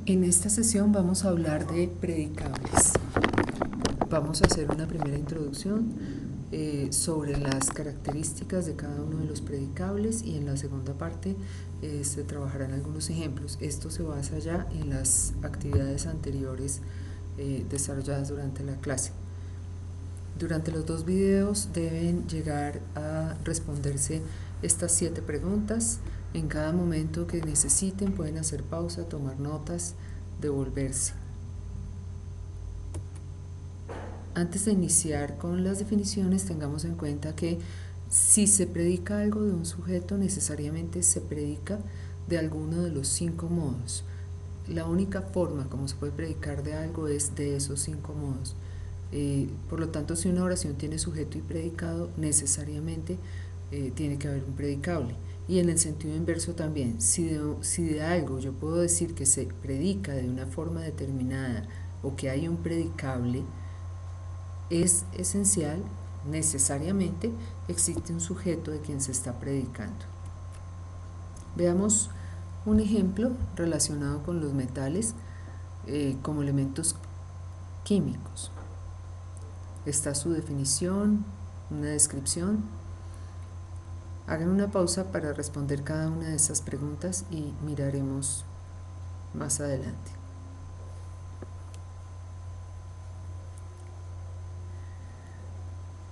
En esta sesión vamos a hablar de predicables. Vamos a hacer una primera introducción sobre las características de cada uno de los predicables y en la segunda parte se trabajarán algunos ejemplos. Esto se basa ya en las actividades anteriores desarrolladas durante la clase. Durante los dos videos deben llegar a responderse estas 7 preguntas. En cada momento que necesiten pueden hacer pausa, tomar notas, devolverse. Antes de iniciar con las definiciones, tengamos en cuenta que si se predica algo de un sujeto, necesariamente se predica de alguno de los 5 modos. La única forma como se puede predicar de algo es de esos 5 modos. Por lo tanto, si una oración tiene sujeto y predicado, necesariamente tiene que haber un predicable. Y en el sentido inverso también, si de algo yo puedo decir que se predica de una forma determinada o que hay un predicable, es esencial, necesariamente existe un sujeto de quien se está predicando. Veamos un ejemplo relacionado con los metales como elementos químicos. Está su definición, una descripción. Hagan una pausa para responder cada una de esas preguntas y miraremos más adelante.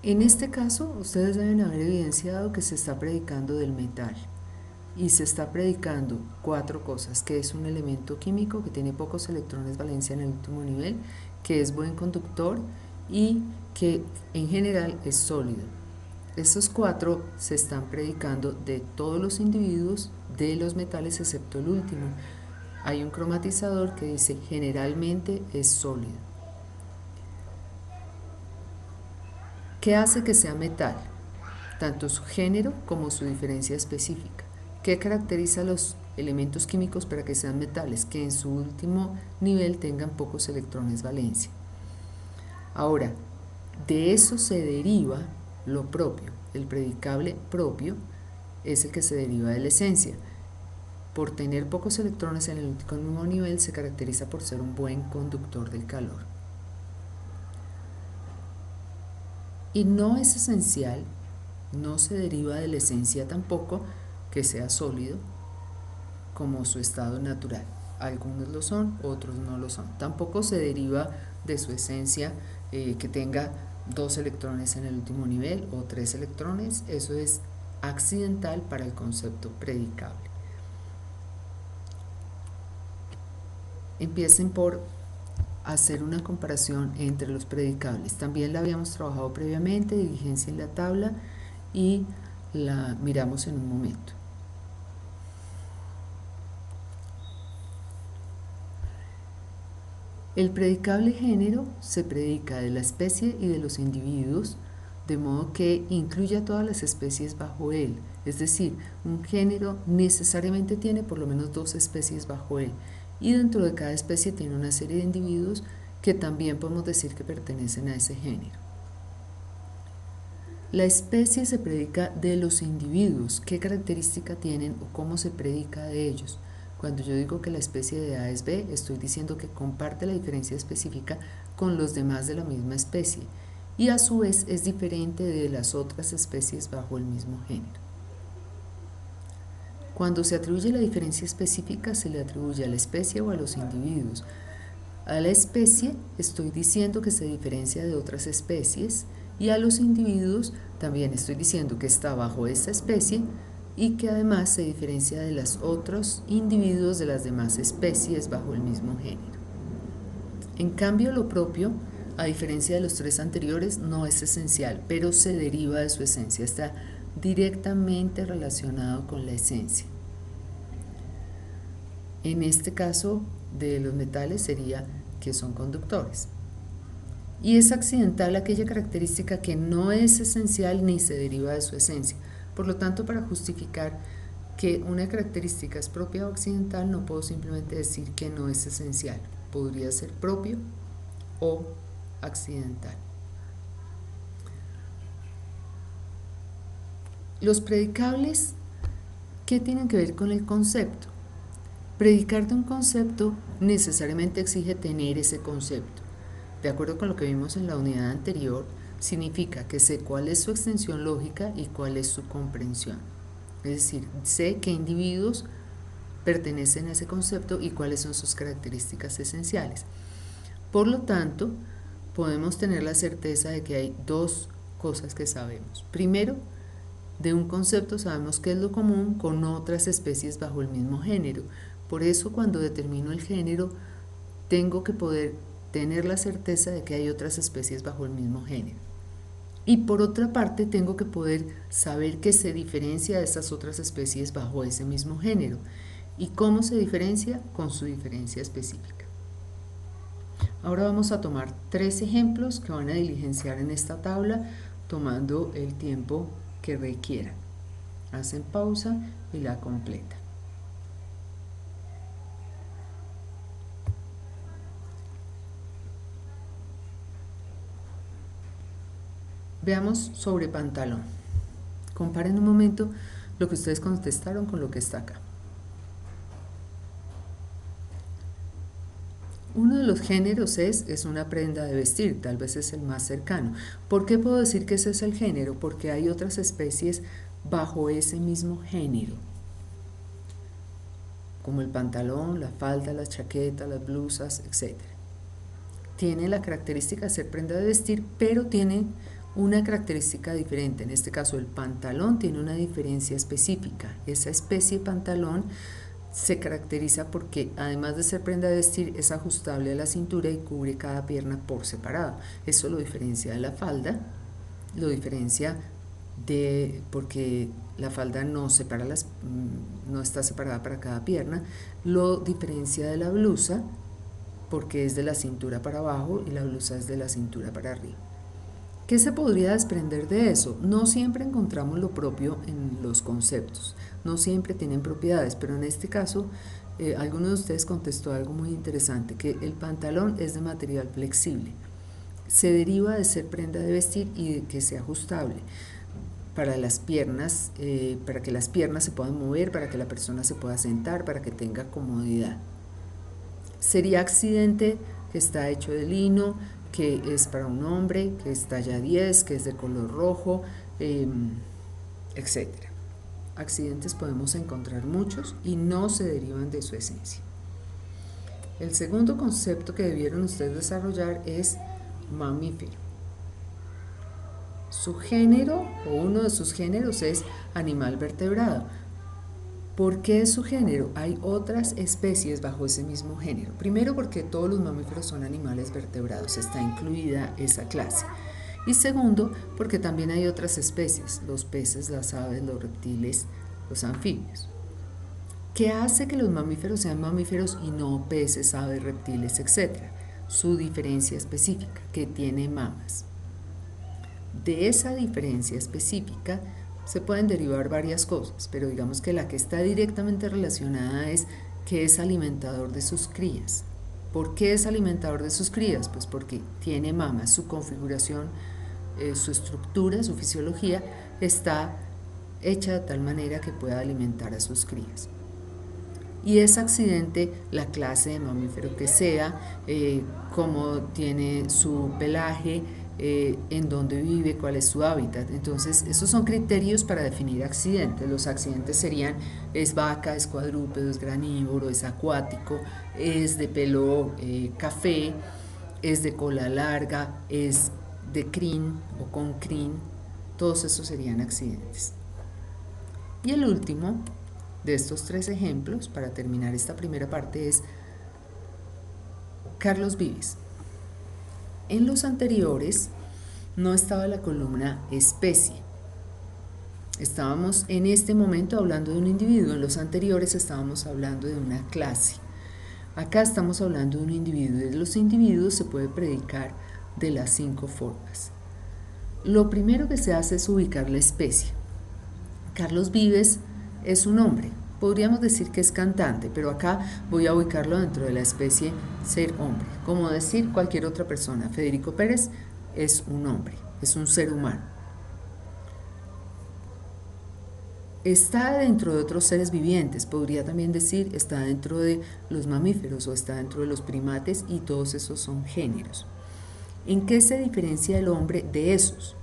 En este caso, ustedes deben haber evidenciado que se está predicando del metal y se está predicando 4 cosas, que es un elemento químico que tiene pocos electrones valencia en el último nivel, que es buen conductor y que en general es sólido. Estos 4 se están predicando de todos los individuos de los metales excepto el último. Hay un cromatizador que dice generalmente es sólido. ¿Qué hace que sea metal? Tanto su género como su diferencia específica. ¿Qué caracteriza a los elementos químicos para que sean metales? Que en su último nivel tengan pocos electrones valencia. Ahora, de eso se deriva lo propio. El predicable propio es el que se deriva de la esencia. Por tener pocos electrones en el último nivel se caracteriza por ser un buen conductor del calor. Y no es esencial, no se deriva de la esencia tampoco que sea sólido como su estado natural. Algunos lo son, otros no lo son. Tampoco se deriva de su esencia que tenga 2 electrones en el último nivel o 3 electrones. Eso es accidental para el concepto predicable. Empiecen por hacer una comparación entre los predicables. También la habíamos trabajado previamente, diligencia en la tabla, y la miramos en un momento. El predicable género se predica de la especie y de los individuos, de modo que incluya todas las especies bajo él. Es decir, un género necesariamente tiene por lo menos 2 especies bajo él, y dentro de cada especie tiene una serie de individuos que también podemos decir que pertenecen a ese género. La especie se predica de los individuos, qué característica tienen o cómo se predica de ellos. Cuando yo digo que la especie de A es B, estoy diciendo que comparte la diferencia específica con los demás de la misma especie y a su vez es diferente de las otras especies bajo el mismo género. Cuando se atribuye la diferencia específica, se le atribuye a la especie o a los individuos. A la especie estoy diciendo que se diferencia de otras especies y a los individuos también estoy diciendo que está bajo esta especie y que además se diferencia de los otros individuos de las demás especies bajo el mismo género. En cambio, lo propio, a diferencia de los 3 anteriores, no es esencial, pero se deriva de su esencia, está directamente relacionado con la esencia. En este caso de los metales sería que son conductores. Y es accidental aquella característica que no es esencial ni se deriva de su esencia. Por lo tanto, para justificar que una característica es propia o accidental, no puedo simplemente decir que no es esencial. Podría ser propio o accidental. Los predicables, ¿qué tienen que ver con el concepto? Predicar de un concepto necesariamente exige tener ese concepto. De acuerdo con lo que vimos en la unidad anterior, significa que sé cuál es su extensión lógica y cuál es su comprensión. Es decir, sé qué individuos pertenecen a ese concepto y cuáles son sus características esenciales. Por lo tanto, podemos tener la certeza de que hay dos cosas que sabemos. Primero, de un concepto sabemos qué es lo común con otras especies bajo el mismo género. Por eso, cuando determino el género, tengo que poder tener la certeza de que hay otras especies bajo el mismo género. Y por otra parte, tengo que poder saber qué se diferencia de estas otras especies bajo ese mismo género. ¿Y cómo se diferencia? Con su diferencia específica. Ahora vamos a tomar 3 ejemplos que van a diligenciar en esta tabla tomando el tiempo que requieran. Hacen pausa y la completan. Veamos sobre pantalón. Comparen un momento lo que ustedes contestaron con lo que está acá. Uno de los géneros es una prenda de vestir, tal vez es el más cercano. ¿Por qué puedo decir que ese es el género? Porque hay otras especies bajo ese mismo género, como el pantalón, la falda, la chaqueta, las blusas, etc. Tiene la característica de ser prenda de vestir, pero tiene una característica diferente. En este caso, el pantalón tiene una diferencia específica. Esa especie de pantalón se caracteriza porque, además de ser prenda de vestir, es ajustable a la cintura y cubre cada pierna por separado. Eso lo diferencia de la falda, lo diferencia porque la falda no está separada para cada pierna, lo diferencia de la blusa porque es de la cintura para abajo y la blusa es de la cintura para arriba. ¿Qué se podría desprender de eso? No siempre encontramos lo propio en los conceptos, no siempre tienen propiedades, pero en este caso alguno de ustedes contestó algo muy interesante, que el pantalón es de material flexible, se deriva de ser prenda de vestir y de que sea ajustable para las piernas, para que las piernas se puedan mover, para que la persona se pueda sentar, para que tenga comodidad. Sería accidente que está hecho de lino, que es para un hombre, que es talla 10, que es de color rojo, etc. Accidentes podemos encontrar muchos y no se derivan de su esencia. El segundo concepto que debieron ustedes desarrollar es mamífero. Su género o uno de sus géneros es animal vertebrado. ¿Por qué es su género? Hay otras especies bajo ese mismo género. Primero, porque todos los mamíferos son animales vertebrados, está incluida esa clase. Y segundo, porque también hay otras especies, los peces, las aves, los reptiles, los anfibios. ¿Qué hace que los mamíferos sean mamíferos y no peces, aves, reptiles, etc.? Su diferencia específica, que tiene mamas. De esa diferencia específica se pueden derivar varias cosas, pero digamos que la que está directamente relacionada es que es alimentador de sus crías. ¿Por qué es alimentador de sus crías? Pues porque tiene mamas, su configuración, su estructura, su fisiología está hecha de tal manera que pueda alimentar a sus crías. Y es accidente la clase de mamífero que sea, cómo tiene su pelaje, en dónde vive, cuál es su hábitat. Entonces, esos son criterios para definir accidentes. Los accidentes serían: es vaca, es cuadrúpedo, es granívoro, es acuático, es de pelo café, es de cola larga, es de crin o con crin. Todos esos serían accidentes. Y el último de estos 3 ejemplos, para terminar esta primera parte, es Carlos Vives. En los anteriores no estaba la columna especie. Estábamos en este momento hablando de un individuo, en los anteriores estábamos hablando de una clase. Acá estamos hablando de un individuo, y de los individuos se puede predicar de las 5 formas. Lo primero que se hace es ubicar la especie. Carlos Vives es un hombre, podríamos decir que es cantante, pero acá voy a ubicarlo dentro de la especie ser hombre, como decir cualquier otra persona. Federico Pérez es un hombre, es un ser humano. Está dentro de otros seres vivientes, podría también decir está dentro de los mamíferos o está dentro de los primates y todos esos son géneros. ¿En qué se diferencia el hombre de esos?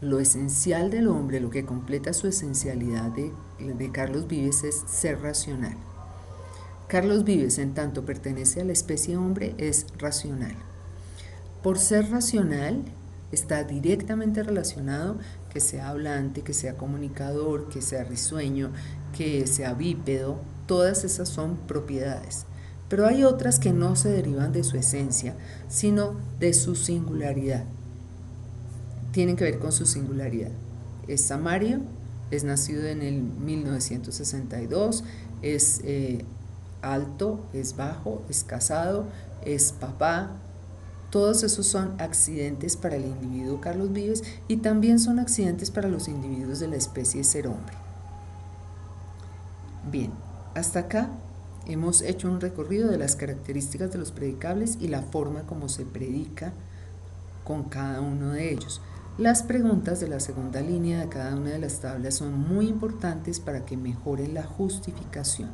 Lo esencial del hombre, lo que completa su esencialidad de Carlos Vives es ser racional. Carlos Vives, en tanto pertenece a la especie hombre, es racional. Por ser racional, está directamente relacionado que sea hablante, que sea comunicador, que sea risueño, que sea bípedo. Todas esas son propiedades. Pero hay otras que no se derivan de su esencia, sino de su singularidad. Tienen que ver con su singularidad. Es Samario, es nacido en el 1962, es alto, es bajo, es casado, es papá. Todos esos son accidentes para el individuo Carlos Vives y también son accidentes para los individuos de la especie ser hombre. Bien, hasta acá hemos hecho un recorrido de las características de los predicables y la forma como se predica con cada uno de ellos. Las preguntas de la segunda línea de cada una de las tablas son muy importantes para que mejoren la justificación.